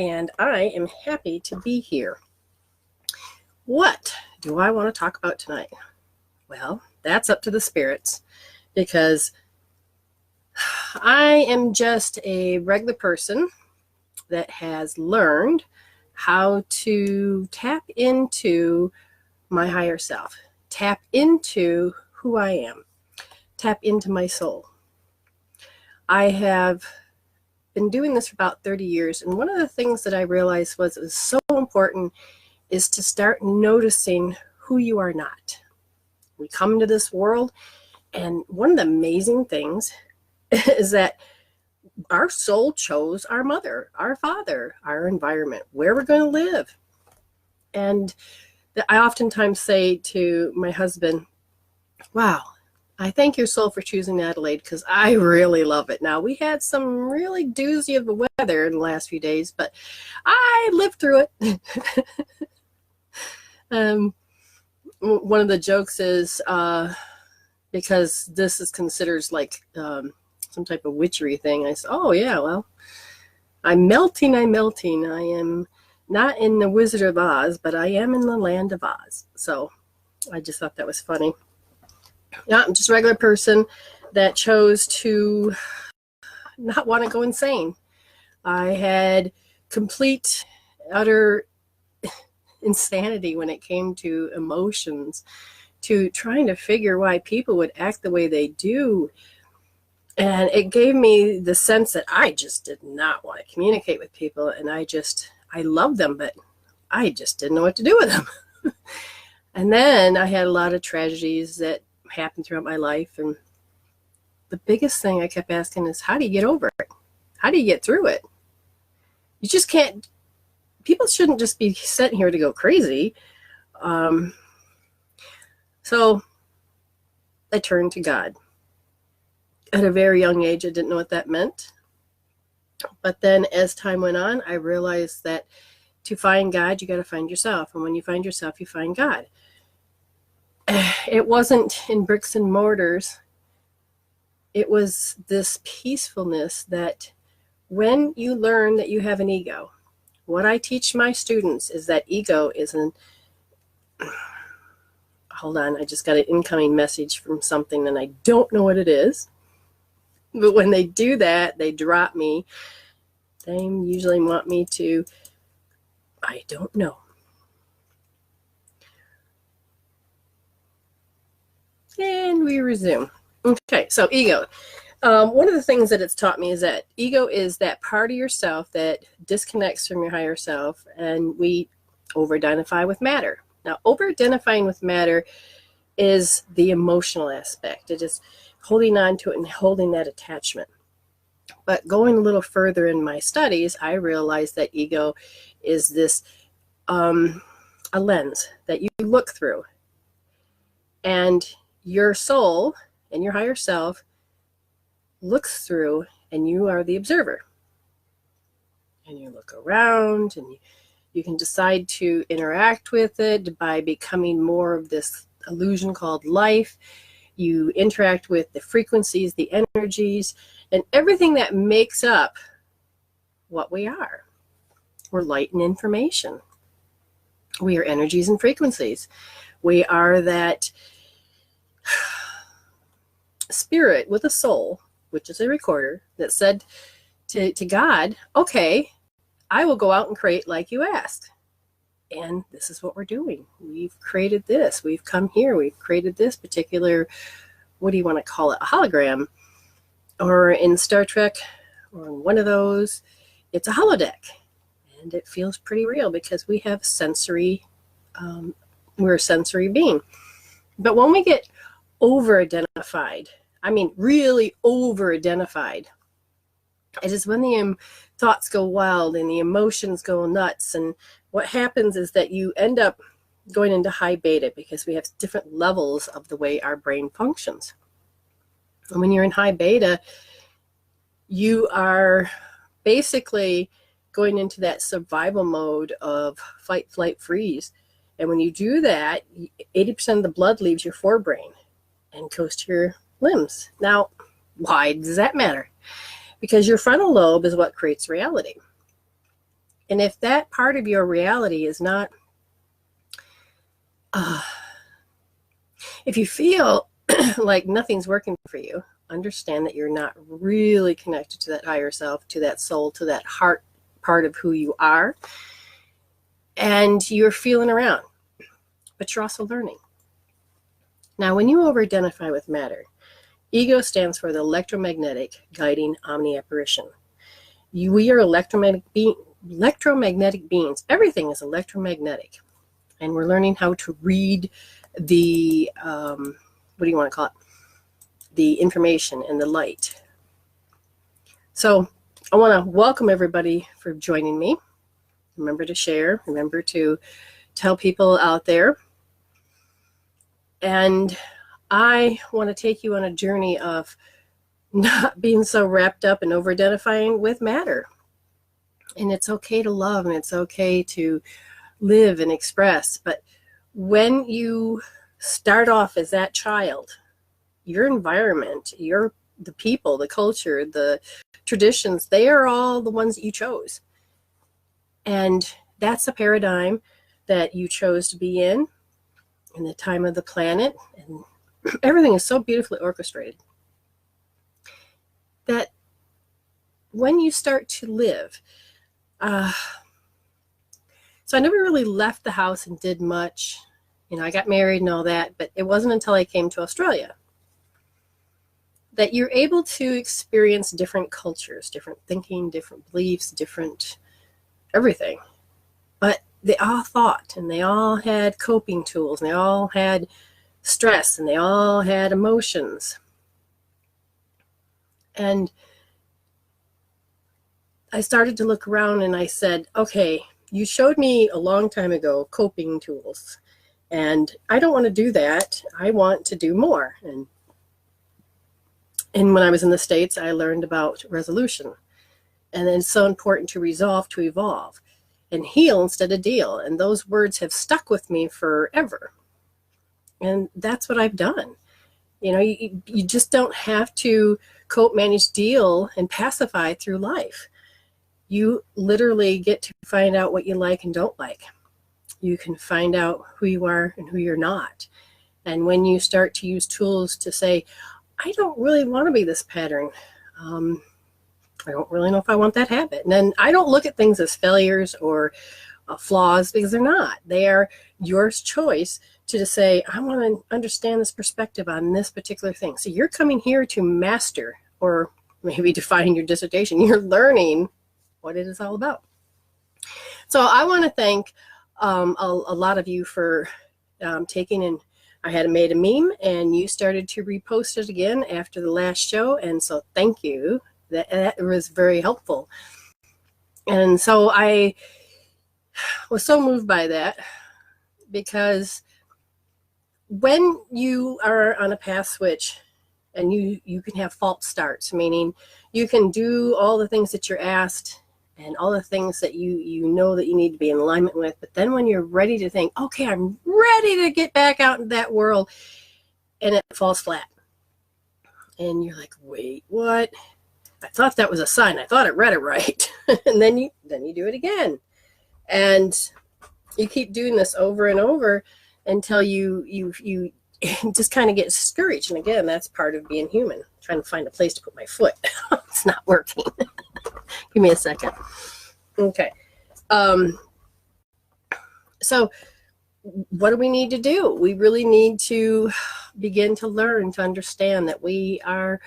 and I am happy to be here. What do I want to talk about tonight? Well, that's up to the spirits, because I am just a regular person that has learned how to tap into my higher self, tap into who I am, tap into my soul. I have been doing this for about 30 years, and one of the things that I realized was it was so important is to start noticing who you are not. We come into this world, and one of the amazing things is that our soul chose our mother, our father, our environment, where we're going to live. And I oftentimes say to my husband, wow, I thank your soul for choosing Adelaide, because I really love it. Now, we had some really doozy of the weather in the last few days, but I lived through it. One of the jokes is, because this is considered like some type of witchery thing, I said, oh yeah, well, I'm melting. I am not in the Wizard of Oz, but I am in the land of Oz. So I just thought that was funny. Yeah, I'm just a regular person that chose to not want to go insane. I had complete, utter insanity when it came to emotions, to trying to figure why people would act the way they do. And it gave me the sense that I just did not want to communicate with people. And I love them, but I just didn't know what to do with them. And then I had a lot of tragedies that happened throughout my life. And the biggest thing I kept asking is, how do you get over it? How do you get through it? You just can't. People shouldn't just be sent here to go crazy. So I turned to God. At a very young age, I didn't know what that meant. But then as time went on, I realized that to find God, you got to find yourself. And when you find yourself, you find God. It wasn't in bricks and mortars. It was this peacefulness that when you learn that you have an ego, what I teach my students is that ego is hold on, I just got an incoming message from something and I don't know what it is. But when they do that, they drop me. They usually want me to, I don't know. And we resume. Okay, so ego. One of the things that it's taught me is that ego is that part of yourself that disconnects from your higher self, and we over-identify with matter. Now, over-identifying with matter is the emotional aspect. It is holding on to it and holding that attachment. But going a little further in my studies, I realized that ego is this a lens that you look through. And your soul and your higher self looks through, and you are the observer. And you look around, and you can decide to interact with it by becoming more of this illusion called life. You interact with the frequencies, the energies, and everything that makes up what we are. We're light and information. We are energies and frequencies. We are that spirit with a soul, which is a recorder, that said to God, okay, I will go out and create like you asked. And this is what we're doing. We've created this. We've come here. We've created this particular, what do you want to call it, a hologram. Or in Star Trek, or in one of those, it's a holodeck. And it feels pretty real because we have sensory, we're a sensory being. But when we get over-identified, I mean really over-identified, it is when the thoughts go wild and the emotions go nuts. And what happens is that you end up going into high beta because we have different levels of the way our brain functions. And when you're in high beta, you are basically going into that survival mode of fight, flight, freeze. And when you do that, 80% of the blood leaves your forebrain and goes to your limbs. Now, why does that matter? Because your frontal lobe is what creates reality. And if that part of your reality is not, if you feel like nothing's working for you, understand that you're not really connected to that higher self, to that soul, to that heart part of who you are. And you're feeling around, but you're also learning. Now, when you over-identify with matter, ego stands for the electromagnetic guiding omni-apparition. We are electromagnetic beings. Everything is electromagnetic. And we're learning how to read the, what do you want to call it? The information and the light. So I want to welcome everybody for joining me. Remember to share. Remember to tell people out there. And I want to take you on a journey of not being so wrapped up and over-identifying with matter. And it's okay to love, and it's okay to live and express. But when you start off as that child, your environment, the people, the culture, the traditions, they are all the ones that you chose. And that's a paradigm that you chose to be in the time of the planet. And everything is so beautifully orchestrated that when you start to live, so I never really left the house and did much. You know, I got married and all that, but it wasn't until I came to Australia that you're able to experience different cultures, different thinking, different beliefs, different everything. But they all thought, and they all had coping tools, and they all had stress, and they all had emotions. And I started to look around and I said, okay, you showed me a long time ago coping tools, and I don't want to do that. I want to do more. And when I was in the States, I learned about resolution. And it's so important to resolve, to evolve, and heal instead of deal. And those words have stuck with me forever. And that's what I've done. You know, you just don't have to cope, manage, deal, and pacify through life. You literally get to find out what you like and don't like. You can find out who you are and who you're not. And when you start to use tools to say, I don't really want to be this pattern. I don't really know if I want that habit. And then I don't look at things as failures or flaws, because they're not. They are your choice to just say, I want to understand this perspective on this particular thing. So you're coming here to master, or maybe defining your dissertation. You're learning what it is all about. So I want to thank a lot of you for taking in. I had made a meme, and you started to repost it again after the last show. And so thank you. That was very helpful. And so I was so moved by that, because when you are on a path switch, and you can have false starts, meaning you can do all the things that you're asked and all the things that you know that you need to be in alignment with, but then when you're ready to think, okay, I'm ready to get back out in that world, and it falls flat. And you're like, wait, what? I thought that was a sign. I thought I read it right. And then you do it again. And you keep doing this over and over until you just kind of get discouraged. And again, that's part of being human, trying to find a place to put my foot. It's not working. Give me a second. Okay. So what do we need to do? We really need to begin to learn to understand that we are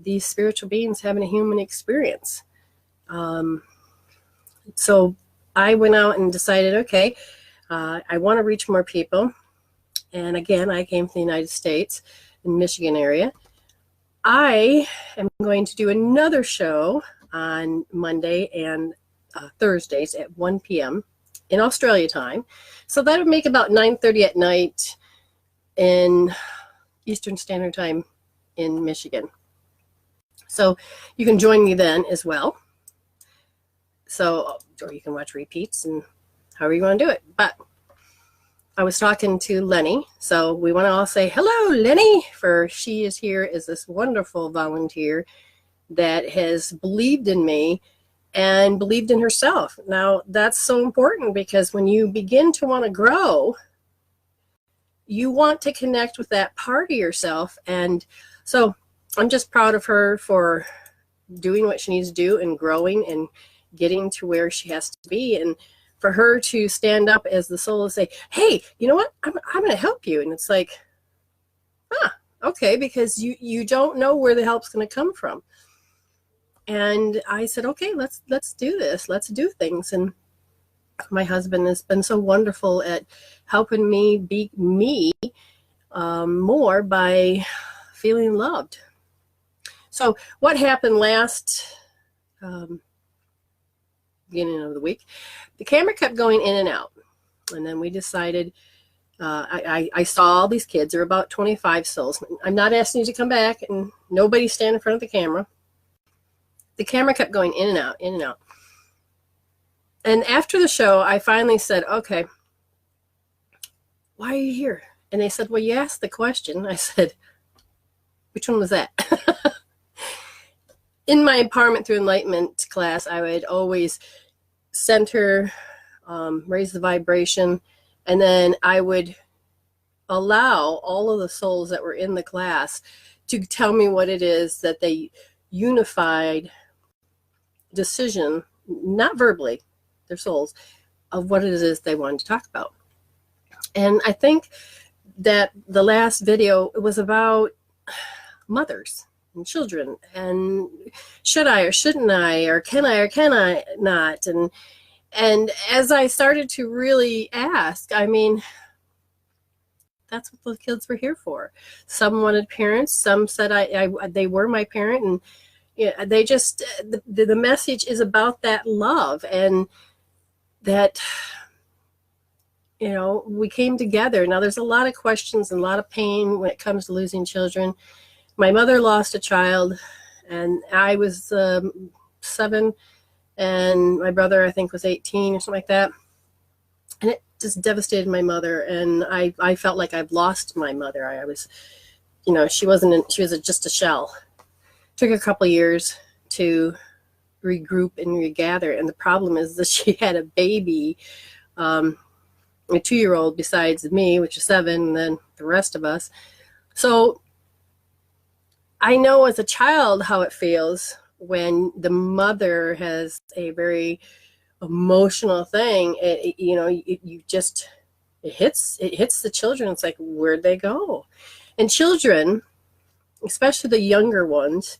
these spiritual beings having a human experience. So I went out and decided, okay, I want to reach more people. And again, I came from the United States, in Michigan area. I am going to do another show on Monday and Thursdays at 1 p.m. in Australia time. So that would make about 9:30 at night in Eastern Standard Time in Michigan. So you can join me then as well. So, or you can watch repeats and however you want to do it. But I was talking to Lenny, so we want to all say hello, Lenny, for she is here as this wonderful volunteer that has believed in me and believed in herself. Now, that's so important because when you begin to want to grow, you want to connect with that part of yourself. And so I'm just proud of her for doing what she needs to do and growing and getting to where she has to be. And for her to stand up as the soul and say, hey, you know what? I'm going to help you. And it's like, okay, because you don't know where the help's going to come from. And I said, okay, let's do this. Let's do things. And my husband has been so wonderful at helping me be me more by feeling loved. So what happened last beginning of the week, the camera kept going in and out. And then we decided, I saw all these kids. There were about 25 souls. I'm not asking you to come back, and nobody stand in front of the camera. The camera kept going in and out, in and out. And after the show, I finally said, okay, why are you here? And they said, well, you asked the question. I said, which one was that? In my Empowerment Through Enlightenment class, I would always center, raise the vibration, and then I would allow all of the souls that were in the class to tell me what it is that they unified decision, not verbally, their souls, of what it is they wanted to talk about. And I think that the last video was about mothers and children, and should I or shouldn't I, or can I not? And as I started to really ask, I mean, that's what the kids were here for. Some wanted parents, some said they were my parent, and yeah, they just, the message is about that love, and that, you know, we came together. Now there's a lot of questions and a lot of pain when it comes to losing children. My mother lost a child, and I was 7, and my brother, I think, was 18 or something like that. And it just devastated my mother, and I felt like I've lost my mother. I was, you know, she was just a shell. Took a couple of years to regroup and regather, and the problem is that she had a baby, a 2-year-old besides me, which is 7, and then the rest of us. So I know as a child how it feels when the mother has a very emotional thing. You know, you just, it hits the children. It's like, where'd they go? And children, especially the younger ones,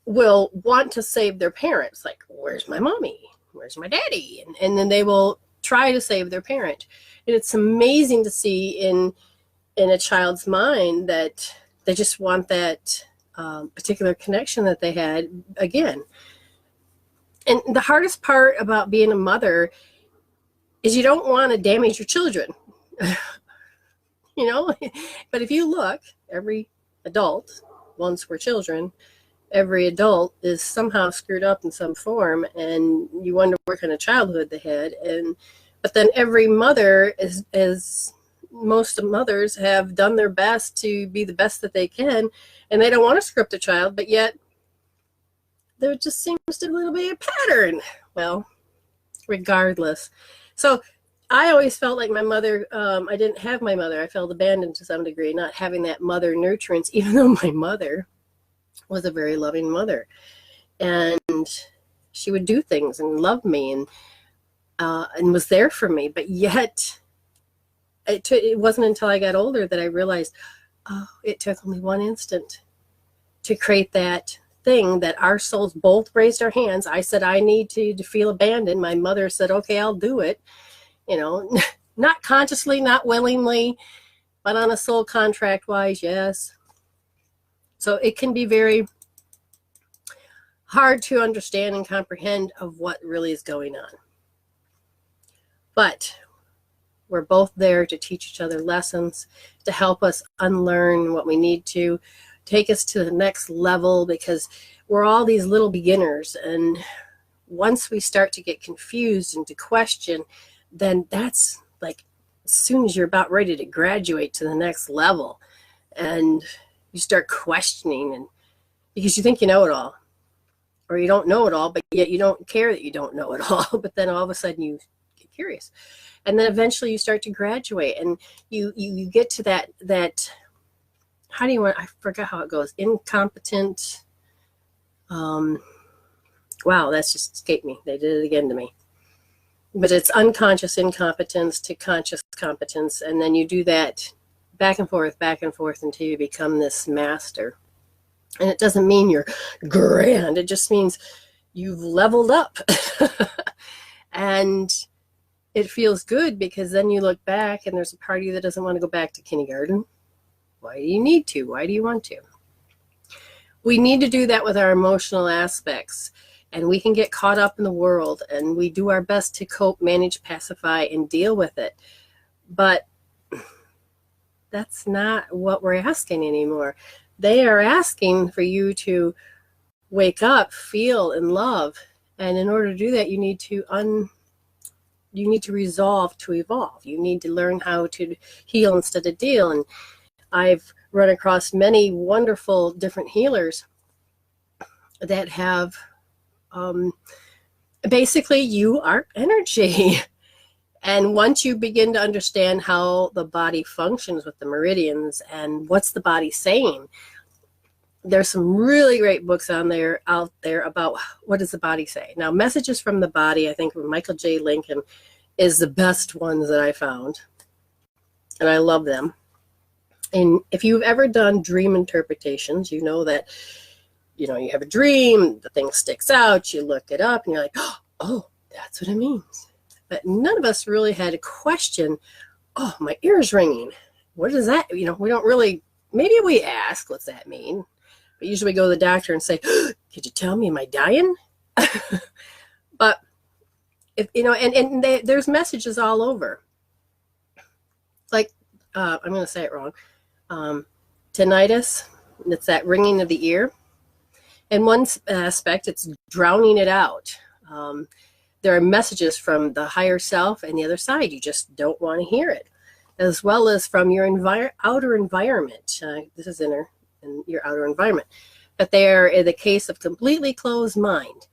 will want to save their parents. Like, where's my mommy? Where's my daddy? And then they will try to save their parent. And it's amazing to see in a child's mind that they just want that particular connection that they had again. And the hardest part about being a mother is you don't want to damage your children. You know, but if you look, every adult once were children. Every adult is somehow screwed up in some form, and you wonder what kind of childhood they had. But then every mother is most mothers have done their best to be the best that they can, and they don't want to script a child, but yet there just seems to be a little bit of pattern. Well, regardless. So I always felt like my mother, I didn't have my mother. I felt abandoned to some degree, not having that mother nurturance, even though my mother was a very loving mother. And she would do things and love me and was there for me. But yet, it wasn't until I got older that I realized, oh, it took only one instant to create that thing that our souls both raised our hands. I said, I need to feel abandoned. My mother said, okay, I'll do it. You know, not consciously, not willingly, but on a soul contract wise, yes. So it can be very hard to understand and comprehend of what really is going on. But we're both there to teach each other lessons, to help us unlearn what we need to, take us to the next level, because we're all these little beginners. And once we start to get confused and to question, then that's like as soon as you're about ready to graduate to the next level, and you start questioning, and because you think you know it all. or you don't know it all, but yet you don't care that you don't know it all. But then all of a sudden you get curious. And then eventually you start to graduate, and you get to that, how do you want, I forgot how it goes, incompetent, wow, that's just escaped me. They did it again to me. But it's unconscious incompetence to conscious competence. And then you do that back and forth until you become this master. And it doesn't mean you're grand. It just means you've leveled up. And it feels good, because then you look back and there's a part of you that doesn't want to go back to kindergarten. Why do you need to? Why do you want to? We need to do that with our emotional aspects. And we can get caught up in the world, and we do our best to cope, manage, pacify, and deal with it. But that's not what we're asking anymore. They are asking for you to wake up, feel, and love. And in order to do that, you need to resolve to evolve. You need to learn how to heal instead of deal. And I've run across many wonderful different healers that have basically, you are energy. And once you begin to understand how the body functions with the meridians and what's the body saying, there's some really great books out there about what does the body say. Now, Messages from the Body, I think from Michael J. Lincoln, is the best ones that I found. And I love them. And if you've ever done dream interpretations, you know that, you have a dream, the thing sticks out, you look it up, and you're like, oh, that's what it means. But none of us really had a question, oh, my ear's ringing. What is that? We don't really, maybe we ask, what's that mean? But usually we go to the doctor and say, could you tell me, am I dying? But, if there's messages all over. Like, I'm going to say it wrong. Tinnitus, it's that ringing of the ear. In one aspect, it's drowning it out. There are messages from the higher self and the other side. You just don't want to hear it, as well as from your outer environment. This is in your outer environment. But they are in the case of completely closed mind.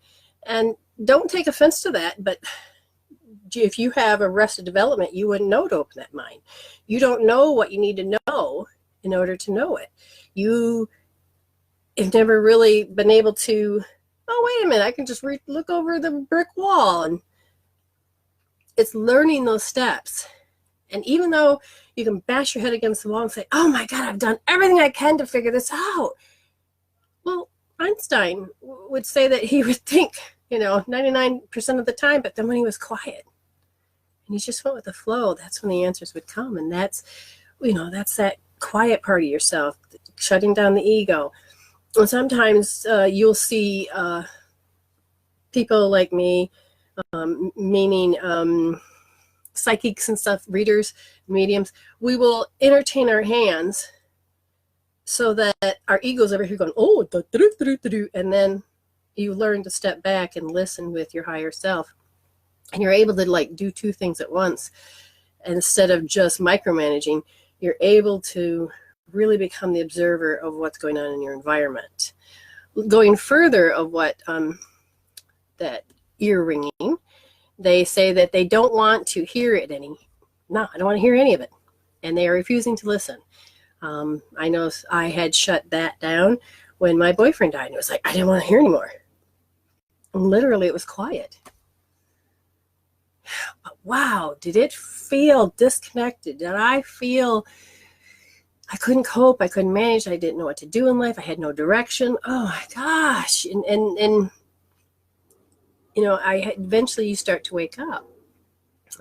And don't take offense to that, but if you have arrested development, you wouldn't know to open that mind. You don't know what you need to know in order to know it. You have never really been able to, oh, wait a minute, I can just look over the brick wall. And it's learning those steps. And even though you can bash your head against the wall and say, oh my God, I've done everything I can to figure this out. Well, Einstein would say that he would think, 99% of the time, but then when he was quiet and he just went with the flow, that's when the answers would come. And that's, that's that quiet part of yourself, shutting down the ego. And sometimes you'll see people like me, meaning psychics and stuff, readers, mediums, we will entertain our hands so that our ego's over here going, oh, and then you learn to step back and listen with your higher self. And you're able to do two things at once. Instead of just micromanaging, you're able to really become the observer of what's going on in your environment. Going further of what that ear ringing, they say that they don't want to hear it No, I don't want to hear any of it. And they are refusing to listen. I know I had shut that down when my boyfriend died. And it was like, I didn't want to hear anymore. And literally, it was quiet. But wow, did it feel disconnected? Did I feel I couldn't cope? I couldn't manage. I didn't know what to do in life. I had no direction. Oh my gosh. And eventually you start to wake up.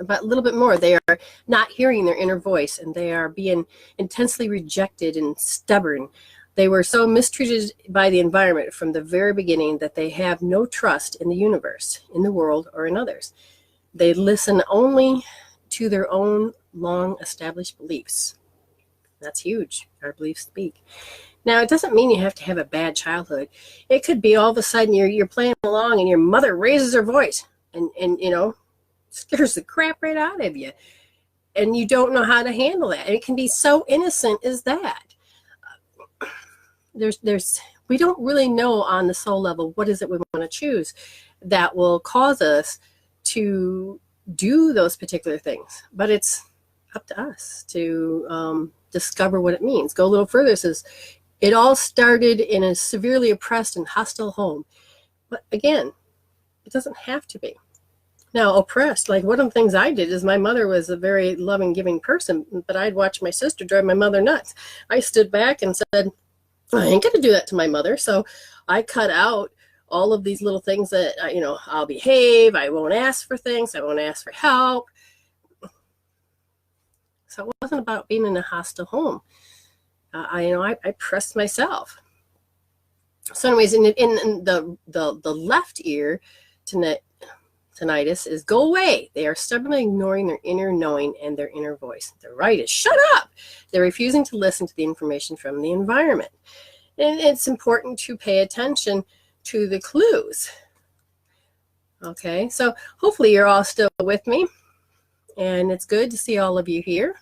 But a little bit more, they are not hearing their inner voice, and they are being intensely rejected and stubborn. They were so mistreated by the environment from the very beginning that they have no trust in the universe, in the world, or in others. They listen only to their own long-established beliefs. That's huge. Our beliefs speak. Now, it doesn't mean you have to have a bad childhood. It could be all of a sudden you're playing along and your mother raises her voice and scares the crap right out of you. And you don't know how to handle that. And it can be so innocent as that. We don't really know on the soul level what is it we want to choose that will cause us to do those particular things. But it's up to us to discover what it means. Go a little further. It says, it all started in a severely oppressed and hostile home. But again, it doesn't have to be. Now, oppressed, like one of the things I did is my mother was a very loving, giving person, but I'd watch my sister drive my mother nuts. I stood back and said, I ain't going to do that to my mother. So I cut out all of these little things that, I'll behave. I won't ask for things. I won't ask for help. So it wasn't about being in a hostile home. I pressed myself. So anyways, in the left ear, tinnitus is go away. They are stubbornly ignoring their inner knowing and their inner voice. The right is shut up. They're refusing to listen to the information from the environment. And it's important to pay attention to the clues. Okay, so hopefully you're all still with me. And it's good to see all of you here.